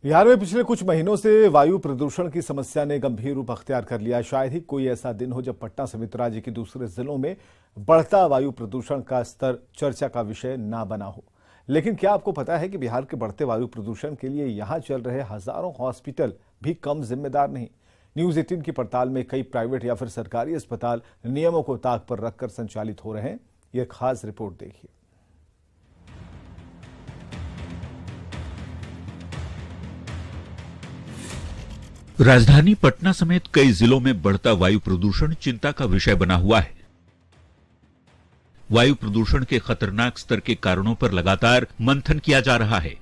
बिहार में पिछले कुछ महीनों से वायु प्रदूषण की समस्या ने गंभीर रूप अख्तियार कर लिया। शायद ही कोई ऐसा दिन हो जब पटना समेत राज्य के दूसरे जिलों में बढ़ता वायु प्रदूषण का स्तर चर्चा का विषय ना बना हो। लेकिन क्या आपको पता है कि बिहार के बढ़ते वायु प्रदूषण के लिए यहां चल रहे हजारों हॉस्पिटल भी कम जिम्मेदार नहीं। न्यूज 18 की पड़ताल में कई प्राइवेट या फिर सरकारी अस्पताल नियमों को ताक पर रखकर संचालित हो रहे हैं। यह खास रिपोर्ट देखिए। राजधानी पटना समेत कई जिलों में बढ़ता वायु प्रदूषण चिंता का विषय बना हुआ है। वायु प्रदूषण के खतरनाक स्तर के कारणों पर लगातार मंथन किया जा रहा है।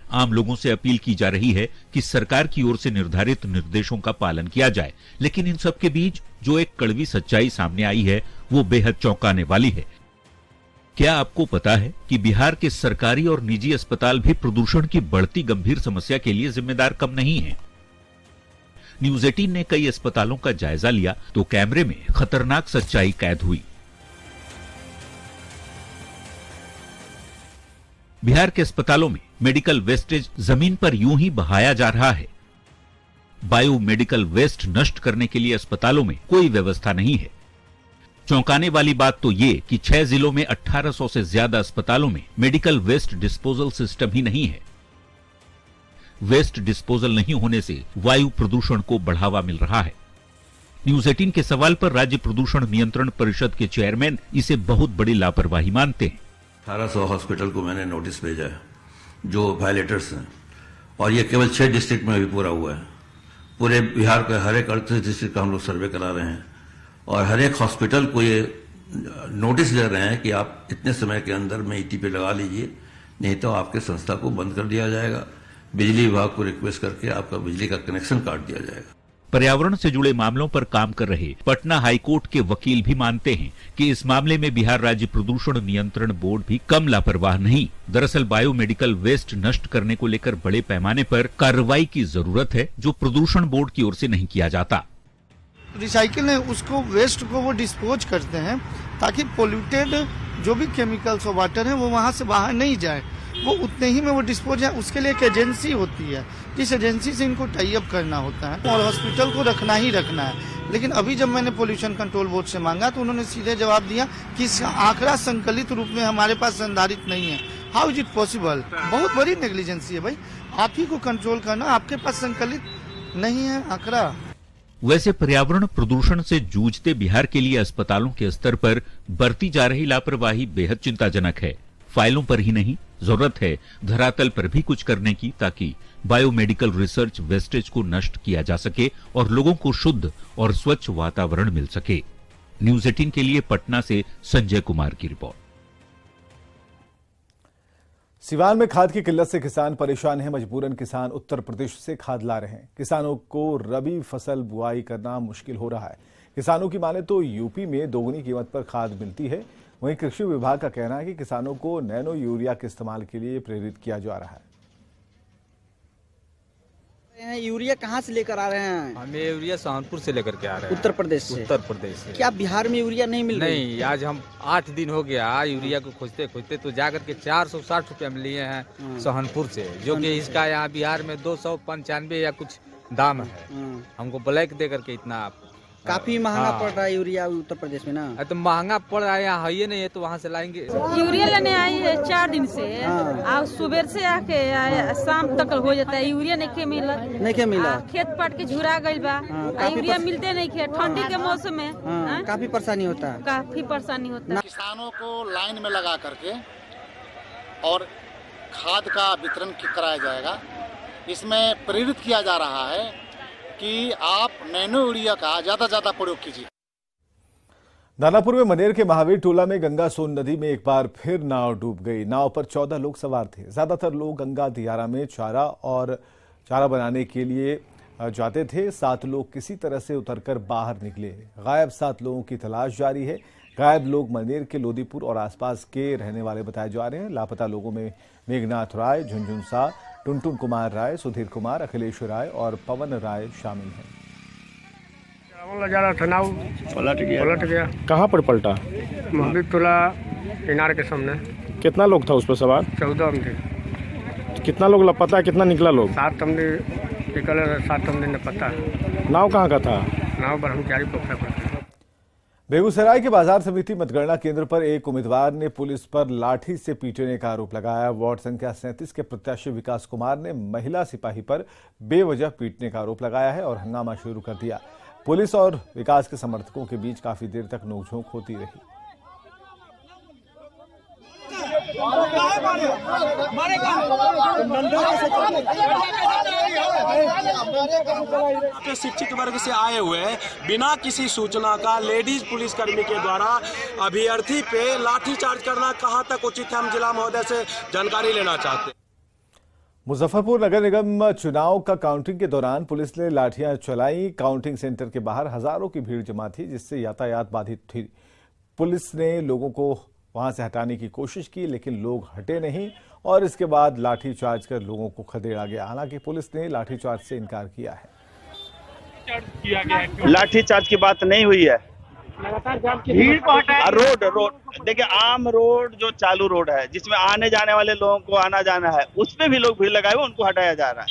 आम लोगों से अपील की जा रही है कि सरकार की ओर से निर्धारित निर्देशों का पालन किया जाए, लेकिन इन सब के बीच जो एक कड़वी सच्चाई सामने आई है वो बेहद चौंकाने वाली है। क्या आपको पता है कि बिहार के सरकारी और निजी अस्पताल भी प्रदूषण की बढ़ती गंभीर समस्या के लिए जिम्मेदार कम नहीं है। न्यूज 18 ने कई अस्पतालों का जायजा लिया तो कैमरे में खतरनाक सच्चाई कैद हुई। बिहार के अस्पतालों में मेडिकल वेस्टेज जमीन पर यूं ही बहाया जा रहा है। बायो मेडिकल वेस्ट नष्ट करने के लिए अस्पतालों में कोई व्यवस्था नहीं है। चौंकाने वाली बात तो ये कि 6 जिलों में 1800 से ज्यादा अस्पतालों में मेडिकल वेस्ट डिस्पोजल सिस्टम ही नहीं है। वेस्ट डिस्पोजल नहीं होने से वायु प्रदूषण को बढ़ावा मिल रहा है। न्यूज 18 के सवाल पर राज्य प्रदूषण नियंत्रण परिषद के चेयरमैन इसे बहुत बड़ी लापरवाही मानते हैं। 1800 हॉस्पिटल को मैंने नोटिस भेजा है जो वायलेटर्स हैं, और ये केवल 6 डिस्ट्रिक्ट में अभी पूरा हुआ है। पूरे बिहार के हर एक 38 डिस्ट्रिक्ट का हम लोग सर्वे करा रहे हैं और हर एक हॉस्पिटल को ये नोटिस दे रहे हैं कि आप इतने समय के अंदर में ईटीपी लगा लीजिए, नहीं तो आपके संस्था को बंद कर दिया जाएगा। बिजली विभाग को रिक्वेस्ट करके आपका बिजली का कनेक्शन काट दिया जाएगा। पर्यावरण से जुड़े मामलों पर काम कर रहे पटना हाईकोर्ट के वकील भी मानते हैं कि इस मामले में बिहार राज्य प्रदूषण नियंत्रण बोर्ड भी कम लापरवाह नहीं। दरअसल बायोमेडिकल वेस्ट नष्ट करने को लेकर बड़े पैमाने पर कार्रवाई की जरूरत है, जो प्रदूषण बोर्ड की ओर से नहीं किया जाता। रिसाइकिल है, उसको वेस्ट को वो डिस्पोज करते हैं ताकि पोल्यूटेड जो भी केमिकल्स और वाटर है वो वहाँ से बाहर नहीं जाए, वो उतने ही में वो डिस्पोज है। उसके लिए एक एजेंसी होती है, जिस एजेंसी से इनको टाई अप करना होता है और हॉस्पिटल को रखना ही रखना है। लेकिन अभी जब मैंने पोल्यूशन कंट्रोल बोर्ड से मांगा तो उन्होंने सीधे जवाब दिया कि इसका आंकड़ा संकलित रूप में हमारे पास संधारित नहीं है। How is it possible? बहुत बड़ी नेग्लिजेंसी है भाई, आप ही को कंट्रोल करना, आपके पास संकलित नहीं है आंकड़ा। वैसे पर्यावरण प्रदूषण से जूझते बिहार के लिए अस्पतालों के स्तर पर बरती जा रही लापरवाही बेहद चिंताजनक है। फाइलों पर ही नहीं, जरूरत है धरातल पर भी कुछ करने की, ताकि बायोमेडिकल रिसर्च वेस्टेज को नष्ट किया जा सके और लोगों को शुद्ध और स्वच्छ वातावरण मिल सके। न्यूज 18 के लिए पटना से संजय कुमार की रिपोर्ट। सिवान में खाद की किल्लत से किसान परेशान हैं। मजबूरन किसान उत्तर प्रदेश से खाद ला रहे हैं। किसानों को रबी फसल बुआई करना मुश्किल हो रहा है। किसानों की माने तो यूपी में दोगुनी कीमत पर खाद मिलती है। वहीं कृषि विभाग का कहना है कि किसानों को नैनो यूरिया के इस्तेमाल के लिए प्रेरित किया जा रहा है। यूरिया कहाँ से लेकर आ रहे हैं? हमें यूरिया सहारनपुर से लेकर के आ रहे हैं। उत्तर प्रदेश से? उत्तर प्रदेश से। क्या बिहार में यूरिया नहीं मिल रही? नहीं, आज हम 8 दिन हो गया यूरिया को खोजते खोजते तो जाकर के 460 रुपया में लिए हैं सहारनपुर से, जो कि इसका यहाँ बिहार में 295 या कुछ दाम है। हमको ब्लैक दे करके इतना काफी महंगा पड़ रहा है यूरिया उत्तर प्रदेश में ना। तो महंगा पड़ रहा है, यहाँ है नहीं है तो वहाँ से लाएंगे। यूरिया लेने आई है 4 दिन से, और सुबह से आके शाम तक हो जाता है। यूरिया नहीं मिला, खेत पट के झुरा गई बा, यूरिया मिलते नहीं खे। ठंडी के मौसम में काफी परेशानी होता है। किसानों को लाइन में लगा करके और खाद का वितरण कराया जाएगा। इसमें प्रेरित किया जा रहा है कि आप नैनो यूरिया का ज्यादा प्रयोग कीजिए। दानापुर में मनेर के महावीर टोला में गंगा सोन नदी में एक बार फिर नाव डूब गई। नाव पर 14 लोग सवार थे। ज्यादातर लोग गंगा दियारा में चारा बनाने के लिए जाते थे। 7 लोग किसी तरह से उतरकर बाहर निकले। गायब 7 लोगों की तलाश जारी है। गायब लोग मनेर के लोदीपुर और आसपास के रहने वाले बताए जा रहे हैं। लापता लोगों में मेघनाथ राय, झुनझुन शाह, टुनटुन कुमार राय, सुधीर कुमार, अखिलेश राय और पवन राय शामिल हैं। जा रहा था, नाव पलट गया। कहाँ पर पलटा? महावीर टोला किनारे के सामने। कितना लोग था उस पर सवार? 14 थे। कितना लोग लापता है, कितना निकला लोग? 7 तमने निकल, 7 तमने न पता। नाव कहाँ का था? नाव ब्रह्मचारी पोखरा पर। बेगूसराय के बाजार समिति मतगणना केंद्र पर एक उम्मीदवार ने पुलिस पर लाठी से पीटने का आरोप लगाया। वार्ड संख्या 37 के प्रत्याशी विकास कुमार ने महिला सिपाही पर बेवजह पीटने का आरोप लगाया है और हंगामा शुरू कर दिया। पुलिस और विकास के समर्थकों के बीच काफी देर तक नोकझोंक होती रही। शिक्षित वर्ग से आए हुए बिना किसी सूचना का लेडीज पुलिस कर्मी के द्वारा अभ्यर्थी पे लाठीचार्ज करना कहां तक उचित है, हम जिला महोदय से जानकारी लेना चाहते हैं। मुजफ्फरपुर नगर निगम चुनाव का काउंटिंग के दौरान पुलिस ने लाठियां चलाई। काउंटिंग सेंटर के बाहर हजारों की भीड़ जमा थी, जिससे यातायात बाधित थी। पुलिस ने लोगों को वहां से हटाने की कोशिश की, लेकिन लोग हटे नहीं और इसके बाद लाठीचार्ज कर लोगों को खदेड़ा गया। हालांकि पुलिस ने लाठीचार्ज से इनकार किया है। लाठीचार्ज की बात नहीं हुई है। रोड देखिए, आम रोड जो चालू रोड है जिसमें आने जाने वाले लोगों को आना जाना है, उस पे भी लोग भीड़ लगाए हुए, उनको हटाया जा रहा है,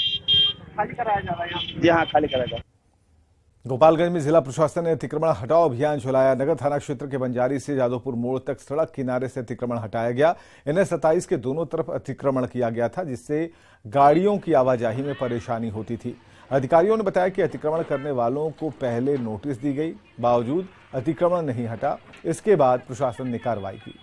खाली कराया जा रहा है। जी हाँ, खाली कराया जा रहा है। गोपालगंज में जिला प्रशासन ने अतिक्रमण हटाओ अभियान चलाया। नगर थाना क्षेत्र के बंजारी से जादवपुर मोड़ तक सड़क किनारे से अतिक्रमण हटाया गया। NH 27 के दोनों तरफ अतिक्रमण किया गया था, जिससे गाड़ियों की आवाजाही में परेशानी होती थी। अधिकारियों ने बताया कि अतिक्रमण करने वालों को पहले नोटिस दी गई, बावजूद अतिक्रमण नहीं हटा। इसके बाद प्रशासन ने कार्रवाई की।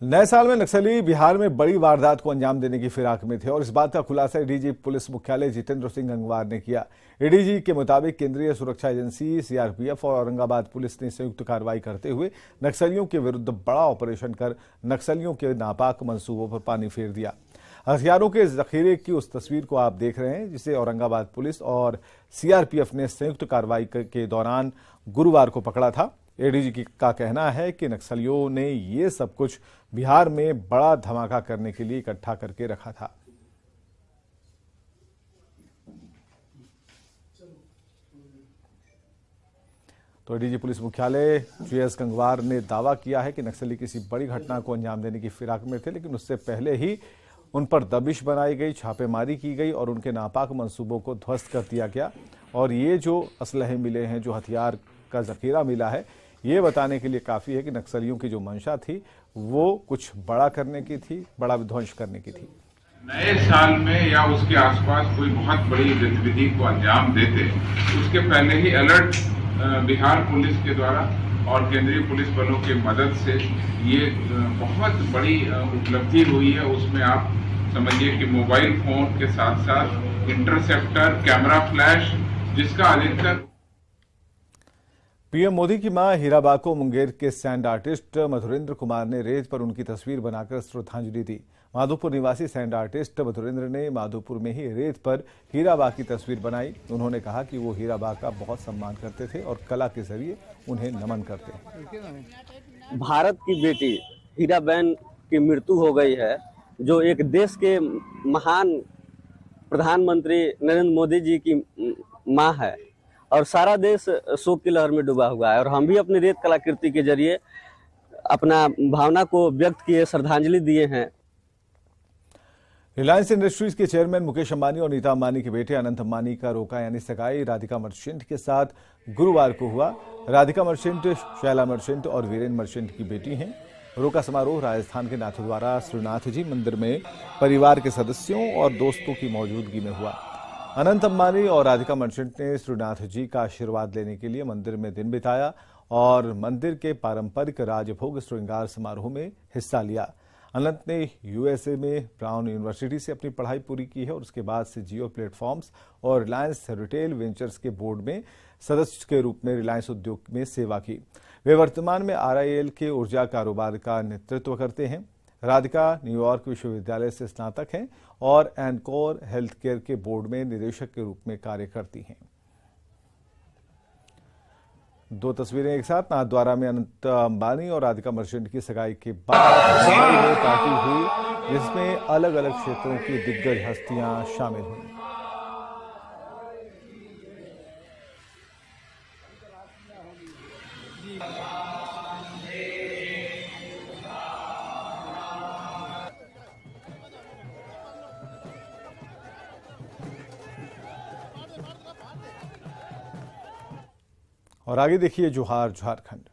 नए साल में नक्सली बिहार में बड़ी वारदात को अंजाम देने की फिराक में थे और इस बात का खुलासा एडीजी पुलिस मुख्यालय जितेंद्र सिंह गंगवार ने किया। एडीजी के मुताबिक केंद्रीय सुरक्षा एजेंसी सीआरपीएफ और औरंगाबाद पुलिस ने संयुक्त कार्रवाई करते हुए नक्सलियों के विरुद्ध बड़ा ऑपरेशन कर नक्सलियों के नापाक मंसूबों पर पानी फेर दिया। हथियारों के जखीरे की उस तस्वीर को आप देख रहे हैं, जिसे औरंगाबाद पुलिस और सीआरपीएफ ने संयुक्त कार्रवाई के दौरान गुरुवार को पकड़ा था। एडीजी का कहना है कि नक्सलियों ने ये सब कुछ बिहार में बड़ा धमाका करने के लिए इकट्ठा करके रखा था। तो एडीजी पुलिस मुख्यालय जीएस गंगवार ने दावा किया है कि नक्सली किसी बड़ी घटना को अंजाम देने की फिराक में थे, लेकिन उससे पहले ही उन पर दबिश बनाई गई, छापेमारी की गई और उनके नापाक मंसूबों को ध्वस्त कर दिया गया। और ये जो असलहे मिले हैं, जो हथियार का जखीरा मिला है, ये बताने के लिए काफी है कि नक्सलियों की जो मंशा थी वो कुछ बड़ा करने की थी, बड़ा विध्वंस करने की थी। नए साल में या उसके आसपास कोई बहुत बड़ी गतिविधि को अंजाम देते, उसके पहले ही अलर्ट बिहार पुलिस के द्वारा और केंद्रीय पुलिस बलों की मदद से ये बहुत बड़ी उपलब्धि हुई है। उसमें आप समझिए कि मोबाइल फोन के साथ साथ इंटरसेप्टर, कैमरा फ्लैश, जिसका अधिकतर पीएम मोदी की मां हीराबा को मुंगेर के सैंड आर्टिस्ट मधुरेंद्र कुमार ने रेत पर उनकी तस्वीर बनाकर श्रद्धांजलि दी। माधोपुर निवासी सैंड आर्टिस्ट मधुरेंद्र ने माधोपुर में ही रेत पर हीराबा की तस्वीर बनाई। उन्होंने कहा कि वो हीराबा का बहुत सम्मान करते थे और कला के जरिए उन्हें नमन करते हैं। भारत की बेटी हीराबेन की मृत्यु हो गई है, जो एक देश के महान प्रधानमंत्री नरेंद्र मोदी जी की मां है और सारा देश शोक की लहर में डूबा हुआ है। और हम भी अपनी रेत कलाकृति के जरिए अपना भावना को व्यक्त किए, श्रद्धांजलि दिए हैं। रिलायंस इंडस्ट्रीज के चेयरमैन मुकेश अंबानी और नीता अंबानी के बेटे अनंत अंबानी का रोका यानी सगाई राधिका मर्चेंट के साथ गुरुवार को हुआ। राधिका मर्चेंट शैला मर्चेंट और वीरेन मर्चेंट की बेटी हैं। रोका समारोह राजस्थान के नाथद्वारा श्रीनाथ जी मंदिर में परिवार के सदस्यों और दोस्तों की मौजूदगी में हुआ। अनंत अंबानी और राधिका मर्चेंट ने श्रीनाथ जी का आशीर्वाद लेने के लिए मंदिर में दिन बिताया और मंदिर के पारंपरिक राजभोग श्रृंगार समारोह में हिस्सा लिया। अनंत ने यूएसए में ब्राउन यूनिवर्सिटी से अपनी पढ़ाई पूरी की है और उसके बाद से जियो प्लेटफॉर्म्स और रिलायंस रिटेल वेंचर्स के बोर्ड में सदस्य के रूप में रिलायंस उद्योग में सेवा की। वे वर्तमान में RIL के ऊर्जा कारोबार का नेतृत्व करते हैं। राधिका न्यूयॉर्क विश्वविद्यालय से स्नातक हैं और एनकोर हेल्थ केयर के बोर्ड में निदेशक के रूप में कार्य करती हैं। दो तस्वीरें एक साथ। नाथद्वारा में अनंत अंबानी और राधिका मर्चेंट की सगाई के बाद पार्टी हुई, जिसमें अलग अलग क्षेत्रों की दिग्गज हस्तियां शामिल हुई। और आगे देखिए जोहार झारखंड।